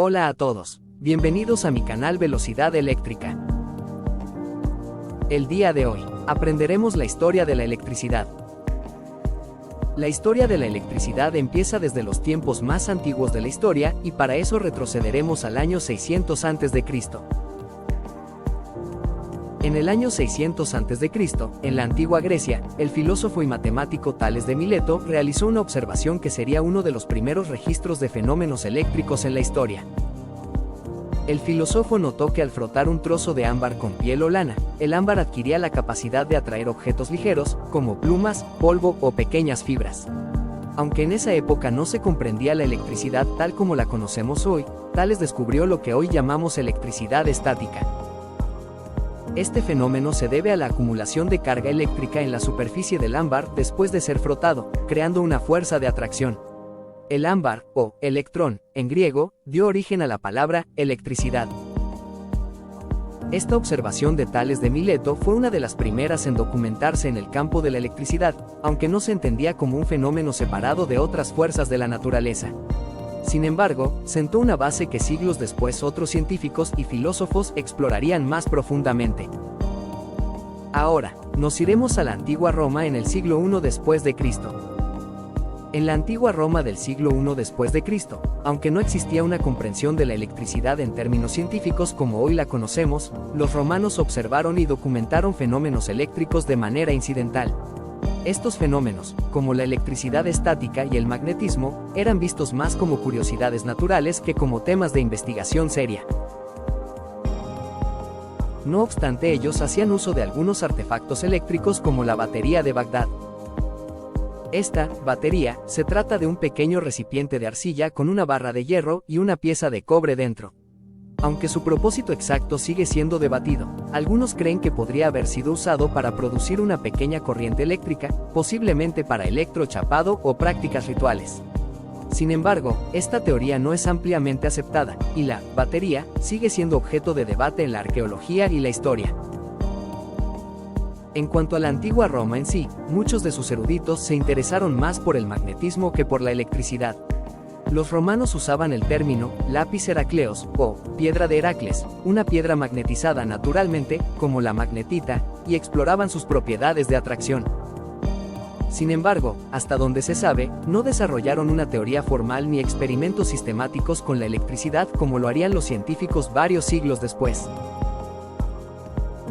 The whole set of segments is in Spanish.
Hola a todos, bienvenidos a mi canal Velocidad Eléctrica. El día de hoy, aprenderemos la historia de la electricidad. La historia de la electricidad empieza desde los tiempos más antiguos de la historia y para eso retrocederemos al año 600 a.C. En el año 600 a.C., en la antigua Grecia, el filósofo y matemático Tales de Mileto realizó una observación que sería uno de los primeros registros de fenómenos eléctricos en la historia. El filósofo notó que al frotar un trozo de ámbar con piel o lana, el ámbar adquiría la capacidad de atraer objetos ligeros, como plumas, polvo o pequeñas fibras. Aunque en esa época no se comprendía la electricidad tal como la conocemos hoy, Tales descubrió lo que hoy llamamos electricidad estática. Este fenómeno se debe a la acumulación de carga eléctrica en la superficie del ámbar después de ser frotado, creando una fuerza de atracción. El ámbar, o electrón, en griego, dio origen a la palabra electricidad. Esta observación de Tales de Mileto fue una de las primeras en documentarse en el campo de la electricidad, aunque no se entendía como un fenómeno separado de otras fuerzas de la naturaleza. Sin embargo, sentó una base que siglos después otros científicos y filósofos explorarían más profundamente. Ahora, nos iremos a la antigua Roma en el siglo I después de Cristo. En la antigua Roma del siglo I después de Cristo, aunque no existía una comprensión de la electricidad en términos científicos como hoy la conocemos, los romanos observaron y documentaron fenómenos eléctricos de manera incidental. Estos fenómenos, como la electricidad estática y el magnetismo, eran vistos más como curiosidades naturales que como temas de investigación seria. No obstante, ellos hacían uso de algunos artefactos eléctricos como la batería de Bagdad. Esta batería se trata de un pequeño recipiente de arcilla con una barra de hierro y una pieza de cobre dentro. Aunque su propósito exacto sigue siendo debatido, algunos creen que podría haber sido usado para producir una pequeña corriente eléctrica, posiblemente para electrochapado o prácticas rituales. Sin embargo, esta teoría no es ampliamente aceptada, y la batería sigue siendo objeto de debate en la arqueología y la historia. En cuanto a la antigua Roma en sí, muchos de sus eruditos se interesaron más por el magnetismo que por la electricidad. Los romanos usaban el término lápiz Heracleos o piedra de Heracles, una piedra magnetizada naturalmente, como la magnetita, y exploraban sus propiedades de atracción. Sin embargo, hasta donde se sabe, no desarrollaron una teoría formal ni experimentos sistemáticos con la electricidad como lo harían los científicos varios siglos después.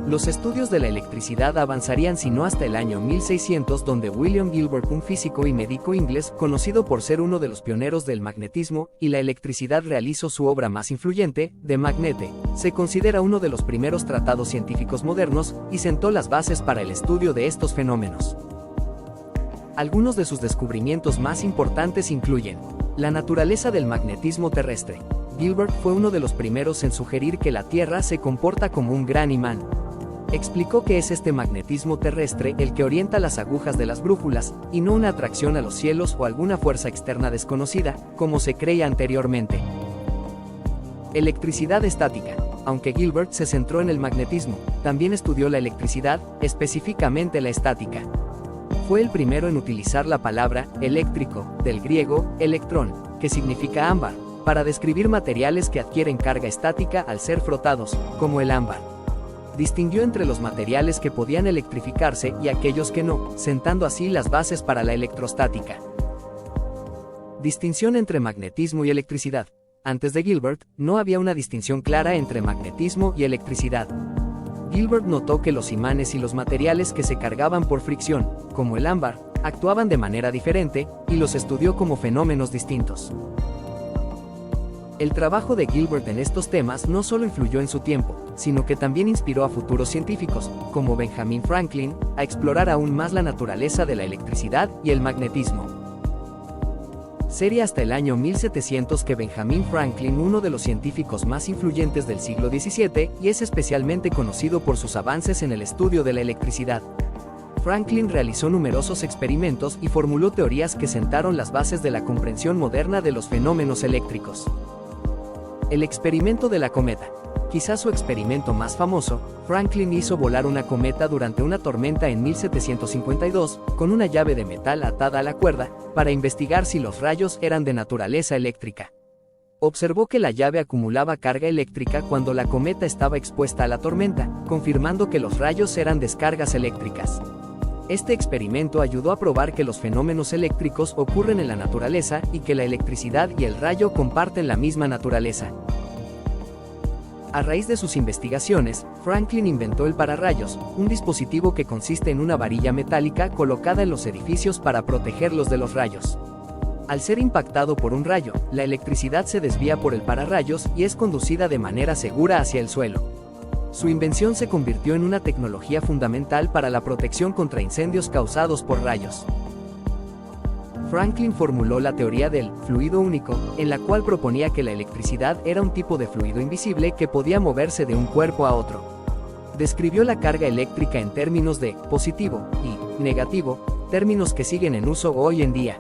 Los estudios de la electricidad avanzarían sino hasta el año 1600, donde William Gilbert, un físico y médico inglés conocido por ser uno de los pioneros del magnetismo y la electricidad, realizó su obra más influyente, De Magnete. Se considera uno de los primeros tratados científicos modernos y sentó las bases para el estudio de estos fenómenos. Algunos de sus descubrimientos más importantes incluyen la naturaleza del magnetismo terrestre. Gilbert fue uno de los primeros en sugerir que la Tierra se comporta como un gran imán. Explicó que es este magnetismo terrestre el que orienta las agujas de las brújulas, y no una atracción a los cielos o alguna fuerza externa desconocida, como se creía anteriormente. Electricidad estática. Aunque Gilbert se centró en el magnetismo, también estudió la electricidad, específicamente la estática. Fue el primero en utilizar la palabra eléctrico, del griego electrón, que significa ámbar, para describir materiales que adquieren carga estática al ser frotados, como el ámbar. Distinguió entre los materiales que podían electrificarse y aquellos que no, sentando así las bases para la electrostática. Distinción entre magnetismo y electricidad. Antes de Gilbert, no había una distinción clara entre magnetismo y electricidad. Gilbert notó que los imanes y los materiales que se cargaban por fricción, como el ámbar, actuaban de manera diferente, y los estudió como fenómenos distintos. El trabajo de Gilbert en estos temas no solo influyó en su tiempo, sino que también inspiró a futuros científicos, como Benjamin Franklin, a explorar aún más la naturaleza de la electricidad y el magnetismo. Sería hasta el año 1700 que Benjamin Franklin, uno de los científicos más influyentes del siglo XVII, y es especialmente conocido por sus avances en el estudio de la electricidad. Franklin realizó numerosos experimentos y formuló teorías que sentaron las bases de la comprensión moderna de los fenómenos eléctricos. El experimento de la cometa. Quizás su experimento más famoso, Franklin hizo volar una cometa durante una tormenta en 1752, con una llave de metal atada a la cuerda, para investigar si los rayos eran de naturaleza eléctrica. Observó que la llave acumulaba carga eléctrica cuando la cometa estaba expuesta a la tormenta, confirmando que los rayos eran descargas eléctricas. Este experimento ayudó a probar que los fenómenos eléctricos ocurren en la naturaleza y que la electricidad y el rayo comparten la misma naturaleza. A raíz de sus investigaciones, Franklin inventó el pararrayos, un dispositivo que consiste en una varilla metálica colocada en los edificios para protegerlos de los rayos. Al ser impactado por un rayo, la electricidad se desvía por el pararrayos y es conducida de manera segura hacia el suelo. Su invención se convirtió en una tecnología fundamental para la protección contra incendios causados por rayos. Franklin formuló la teoría del fluido único, en la cual proponía que la electricidad era un tipo de fluido invisible que podía moverse de un cuerpo a otro. Describió la carga eléctrica en términos de positivo y negativo, términos que siguen en uso hoy en día.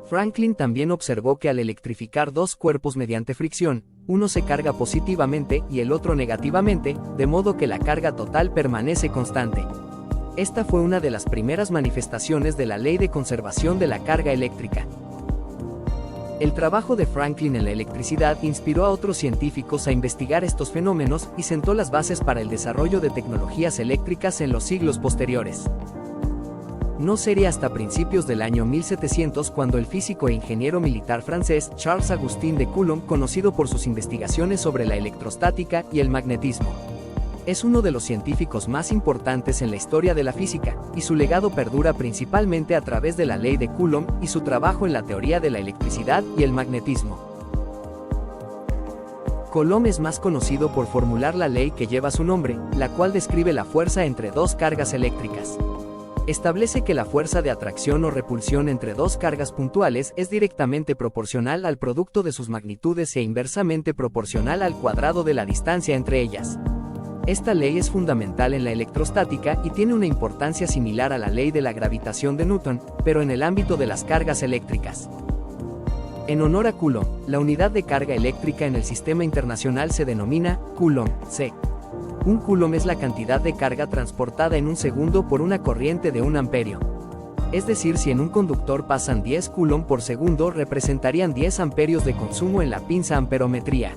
Franklin también observó que al electrificar dos cuerpos mediante fricción, uno se carga positivamente y el otro negativamente, de modo que la carga total permanece constante. Esta fue una de las primeras manifestaciones de la ley de conservación de la carga eléctrica. El trabajo de Franklin en la electricidad inspiró a otros científicos a investigar estos fenómenos y sentó las bases para el desarrollo de tecnologías eléctricas en los siglos posteriores. No sería hasta principios del año 1700 cuando el físico e ingeniero militar francés Charles-Augustin de Coulomb, conocido por sus investigaciones sobre la electrostática y el magnetismo, es uno de los científicos más importantes en la historia de la física, y su legado perdura principalmente a través de la ley de Coulomb y su trabajo en la teoría de la electricidad y el magnetismo. Coulomb es más conocido por formular la ley que lleva su nombre, la cual describe la fuerza entre dos cargas eléctricas. Establece que la fuerza de atracción o repulsión entre dos cargas puntuales es directamente proporcional al producto de sus magnitudes e inversamente proporcional al cuadrado de la distancia entre ellas. Esta ley es fundamental en la electrostática y tiene una importancia similar a la ley de la gravitación de Newton, pero en el ámbito de las cargas eléctricas. En honor a Coulomb, la unidad de carga eléctrica en el sistema internacional se denomina Coulomb, C. Un coulomb es la cantidad de carga transportada en un segundo por una corriente de 1 amperio. Es decir, si en un conductor pasan 10 coulomb por segundo, representarían 10 amperios de consumo en la pinza amperometría.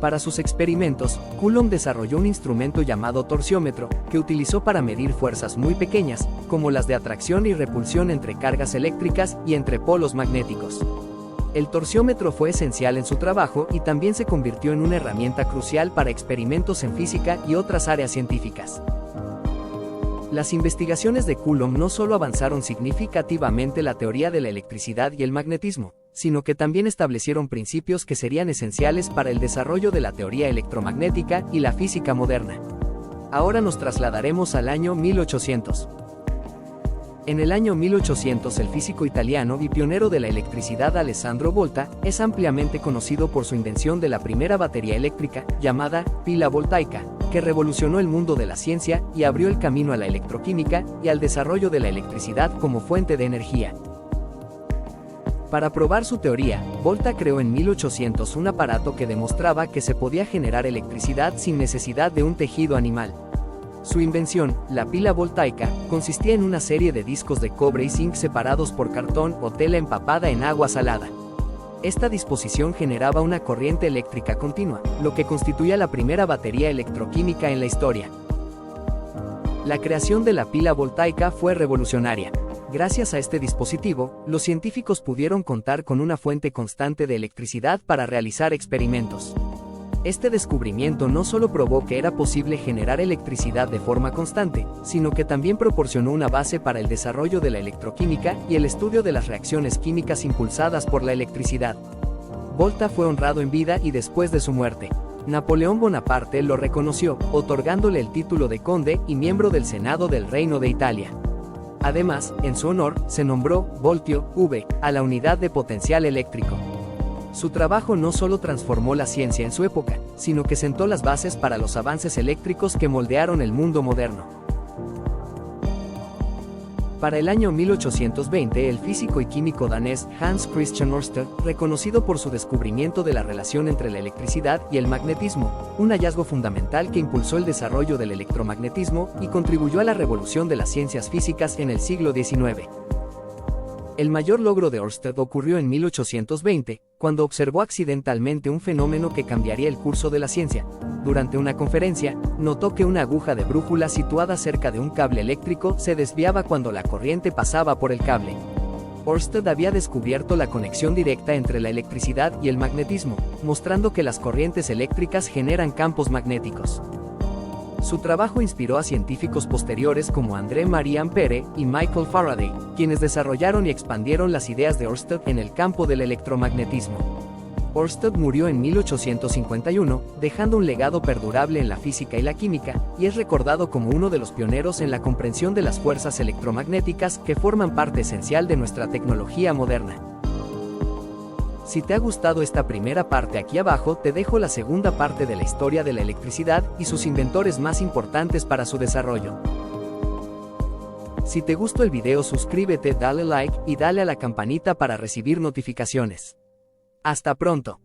Para sus experimentos, Coulomb desarrolló un instrumento llamado torsiómetro, que utilizó para medir fuerzas muy pequeñas, como las de atracción y repulsión entre cargas eléctricas y entre polos magnéticos. El torsiómetro fue esencial en su trabajo y también se convirtió en una herramienta crucial para experimentos en física y otras áreas científicas. Las investigaciones de Coulomb no solo avanzaron significativamente la teoría de la electricidad y el magnetismo, sino que también establecieron principios que serían esenciales para el desarrollo de la teoría electromagnética y la física moderna. Ahora nos trasladaremos al año 1800. En el año 1800 el físico italiano y pionero de la electricidad Alessandro Volta es ampliamente conocido por su invención de la primera batería eléctrica, llamada pila voltaica, que revolucionó el mundo de la ciencia y abrió el camino a la electroquímica y al desarrollo de la electricidad como fuente de energía. Para probar su teoría, Volta creó en 1800 un aparato que demostraba que se podía generar electricidad sin necesidad de un tejido animal. Su invención, la pila voltaica, consistía en una serie de discos de cobre y zinc separados por cartón o tela empapada en agua salada. Esta disposición generaba una corriente eléctrica continua, lo que constituía la primera batería electroquímica en la historia. La creación de la pila voltaica fue revolucionaria. Gracias a este dispositivo, los científicos pudieron contar con una fuente constante de electricidad para realizar experimentos. Este descubrimiento no solo probó que era posible generar electricidad de forma constante, sino que también proporcionó una base para el desarrollo de la electroquímica y el estudio de las reacciones químicas impulsadas por la electricidad. Volta fue honrado en vida y después de su muerte. Napoleón Bonaparte lo reconoció, otorgándole el título de conde y miembro del Senado del Reino de Italia. Además, en su honor, se nombró voltio V a la unidad de potencial eléctrico. Su trabajo no solo transformó la ciencia en su época, sino que sentó las bases para los avances eléctricos que moldearon el mundo moderno. Para el año 1820, el físico y químico danés Hans Christian Ørsted, reconocido por su descubrimiento de la relación entre la electricidad y el magnetismo, un hallazgo fundamental que impulsó el desarrollo del electromagnetismo y contribuyó a la revolución de las ciencias físicas en el siglo XIX. El mayor logro de Ørsted ocurrió en 1820, cuando observó accidentalmente un fenómeno que cambiaría el curso de la ciencia. Durante una conferencia, notó que una aguja de brújula situada cerca de un cable eléctrico se desviaba cuando la corriente pasaba por el cable. Ørsted había descubierto la conexión directa entre la electricidad y el magnetismo, mostrando que las corrientes eléctricas generan campos magnéticos. Su trabajo inspiró a científicos posteriores como André-Marie Ampère y Michael Faraday, quienes desarrollaron y expandieron las ideas de Ørsted en el campo del electromagnetismo. Ørsted murió en 1851, dejando un legado perdurable en la física y la química, y es recordado como uno de los pioneros en la comprensión de las fuerzas electromagnéticas que forman parte esencial de nuestra tecnología moderna. Si te ha gustado esta primera parte, aquí abajo te dejo la segunda parte de la historia de la electricidad y sus inventores más importantes para su desarrollo. Si te gustó el video, suscríbete, dale like y dale a la campanita para recibir notificaciones. Hasta pronto.